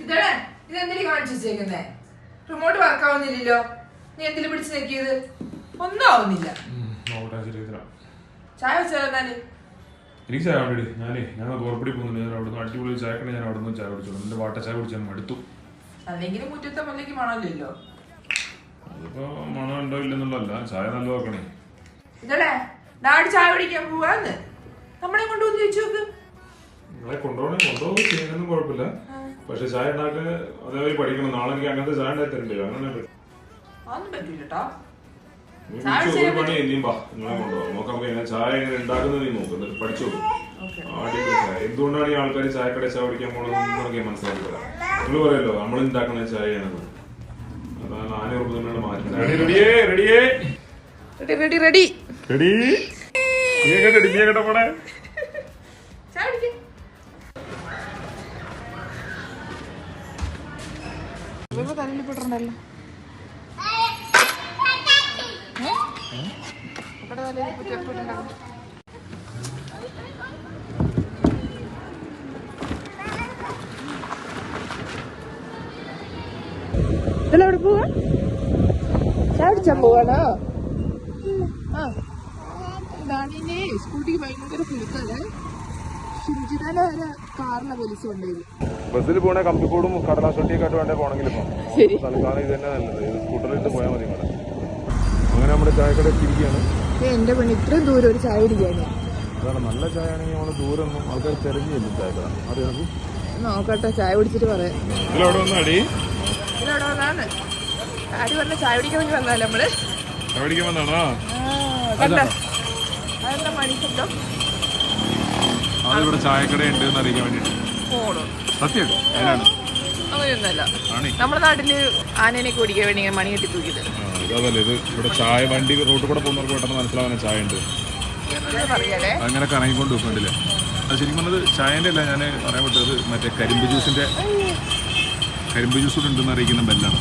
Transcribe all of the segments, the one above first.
ഇതേ ഇതെന്തിനു കാണിച്ചു വെച്ചേക്കുന്നേ? Remote work ആവുന്നില്ലല്ലോ. നീ എന്തിനു പിടിച്ചു നോക്കിയത്? ഒന്നും ആവുന്നില്ല. ചായ വെച്ചാല് എനിക്ക് ചായ വേണ്ടി ഞാൻ തോർപ്പടി പോകുന്നില്ല. ഞാൻ അവിടെ നിന്ന് അടിപൊളി ചായക്കണേ ഞാൻ അവിടെ നിന്ന് ചായ കുടിച്ചോളൂ. എന്റെ വാട്ട ചായ കുടിച്ചാൽ മടുത്തു. അല്ലെങ്കിലും മുറ്റത്തെ മുല്ലേക്ക് മണമില്ലല്ലോ. അതിപ്പോ മണം ഉണ്ടോ ഇല്ലെന്നുള്ളതല്ല, ചായ നല്ല നോക്കണേ. ഇതേ ഡാഡി ചായ കുടിക്കാൻ പോവാന്ന് നമ്മളെ കൊണ്ടുപോകുന്ന ചോദിച്ചു നോക്ക്. നിങ്ങളെ കൊണ്ടുപോകും ചെയ്യുന്നൊന്നും കുഴപ്പമില്ല. പക്ഷെ ചായ ഉണ്ടാക്കാൻ അതേപോലെ പഠിക്കണം. നാളെ എനിക്ക് അങ്ങനത്തെ ചായ ഉണ്ടാക്കി തരണ്ടേ? അങ്ങനെ അതൊന്നും പറ്റൂലട്ടോ. ഒരു പണി ഇനിയും പാ നിങ്ങളെ കൊണ്ടുപോകാം. നോക്കാം എങ്ങനെ ചായ എങ്ങനെ ഉണ്ടാക്കുന്നത് നീ നോക്ക്, എന്നിട്ട് പഠിച്ചു നോക്കും. അടിപൊളി ചായ. എന്തുകൊണ്ടാണ് ഈ ആൾക്കാർ ചായക്കട ചായ കുടിക്കാൻ പോകണമെന്ന് നമുക്ക് മനസ്സിലാക്കില്ല. നിങ്ങൾ പറയല്ലോ നമ്മൾ ഉണ്ടാക്കുന്ന ചായയാണെന്ന്. അതാണ് ആനയുറപ്പ് മാറ്റുന്നത്. തലയിൽപ്പെട്ടുണ്ടല്ലോ. ഇതിലെവിടെ പോവാ? ചായ കുടിച്ചാൻ പോവാണോ? ഡാഡിന്റെ സ്കൂട്ടിക്ക് ഭയങ്കര പുലുക്കാണ്. ഷിംജിതാലെ വരെ കാറിലെ പോലീസ് കൊണ്ടുപോയി. ബസ്സിൽ പോണേ കമ്പിക്കൂടും കടലാസൊട്ടിയൊക്കെ വേണ്ടേ പോണെങ്കിൽ തൽക്കാലം ഇത് തന്നെ നല്ലത്. ഇത് സ്കൂട്ടറിലിട്ട് പോയാൽ മതി. അങ്ങനെ നമ്മുടെ ചായക്കട എത്തിയിരിക്കുകയാണ്. എന്റെ പണി ഇത്രയും ദൂരം ഒരു ചായ കുടിക്കാണ്. അതാണ് നല്ല ചായ ആണെങ്കിൽ നമ്മൾ ദൂരം ഒന്നും ആൾക്കാർ തെരഞ്ഞില്ല ചായക്കട. അറിയാം നോക്കട്ടെ, ചായ കുടിച്ചിട്ട് പറയാം. ഇതിലവിടെ വന്നാടി ഇതിലവിടെ വന്നാണ് ഡാഡി പറഞ്ഞ ചായ കുടിക്കാൻ വേണ്ടി വന്നാലേ നമ്മള്. ചായ കുടിക്കാൻ വന്നാണോ? അതെന്താ മണിക്കുണ്ടോ? അതിവിടെ ചായക്കട ഉണ്ട് എന്ന് അറിയിക്കാൻ വേണ്ടിട്ട്. സത്യം അതിനാണ്. അങ്ങനെയൊന്നുമല്ല. നമ്മുടെ നാട്ടില് ആനേനെയൊക്കെ ഓടിക്കാൻ വേണ്ടി മണി കെട്ടി തൂക്കിയത്. അതല്ലേ ഇത് ഇവിടെ ചായ വണ്ടി റോഡ് കൂടെ പോകുന്നവർക്ക് പെട്ടെന്ന് മനസ്സിലാവുന്ന ചായ ഉണ്ട്. അങ്ങനെ കറങ്ങിക്കൊണ്ട് വെക്കുന്നുണ്ടല്ലേ. അത് ശരിക്കും പറഞ്ഞത് ചായന്റെ അല്ല, ഞാൻ പറയാൻ പറ്റത് മറ്റേ കരിമ്പ് ജ്യൂസ് കൂടെ ഉണ്ടെന്ന് അറിയിക്കുന്ന ബെല്ലാണ്.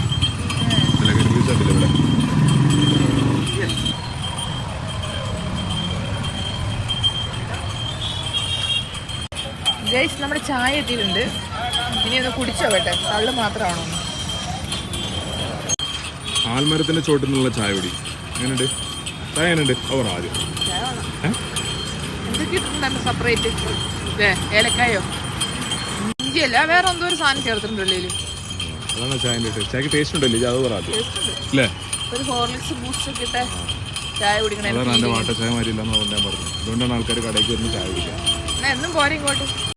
അല്ല കരിമ്പ് ജ്യൂസ് ഉണ്ടല്ലോ ഇവിടെ. ഗൈസ് നമ്മുടെ ചായ എത്തിയിട്ടുണ്ട്. ഇനി ഒന്ന് കുടിച്ചോ കേട്ടെ, കള്ള് മാത്രമാണോ? ആൽമരത്തിന്റെ ചോട്ടിൽ നിന്നുള്ള ചായ കുടി എങ്ങനെയുണ്ട്? ചായ എങ്ങനെയുണ്ട്? അവർ ആദ്യം എന്തൊക്കെ സെപ്പറേറ്റ് ഏലക്കായോ ഇഞ്ചിയല്ല വേറെ എന്തോ ഒരു സാധനം ചേർത്തിട്ടുണ്ടല്ലേ? അതാണ് ചായന്റെ ചായക്ക് ടേസ്റ്റ് ഉണ്ടല്ലേ? അത് പറ അല്ലേ? ഒരു ഹോർലിക്സ് ബൂസ്റ്റ് ഒക്കെ ഇട്ട ചായ കുടിക്കണേ. അതാണ് എന്റെ വാട്ട ചായ മാരില്ല എന്ന് ഞാൻ പറഞ്ഞു. അതുകൊണ്ടാണ് ആൾക്കാർ കടയ്ക്ക് വരുന്ന ചായ കുടിക്കുക. എന്നും പോരെ ഇങ്ങോട്ട്.